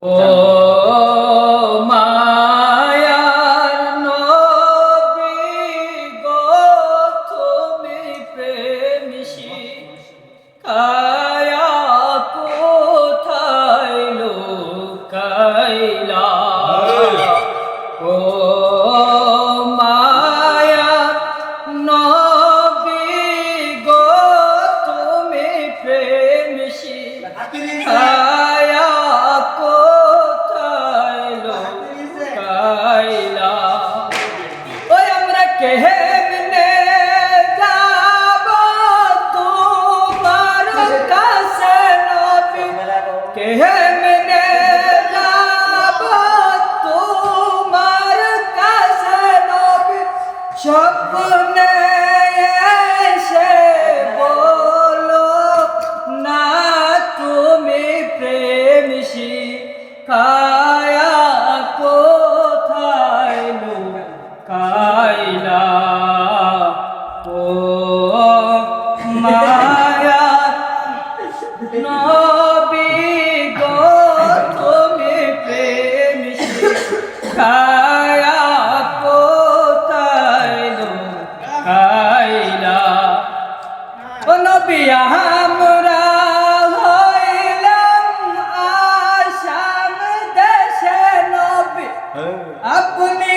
ও মায়ার নবী গো তুমি প্রেম শিখায়া কোথায় লুকাইলা ও মায়ার নবী গো তুমি প্রেম শিখায়া কেমনে যাব তোমার কাছে নবী কেমনে যাব তোমার কাছে নবী স্বপ্নে এসে বলো না তুমি প্রেম শিখায়া কোথায় লুকাইলা ও মায়া নবী গো তুমি প্রেম শিখায়া কোথায় লুকাইলা ও নবী আমরা হইলাম আসাম দেশে নবী আপনি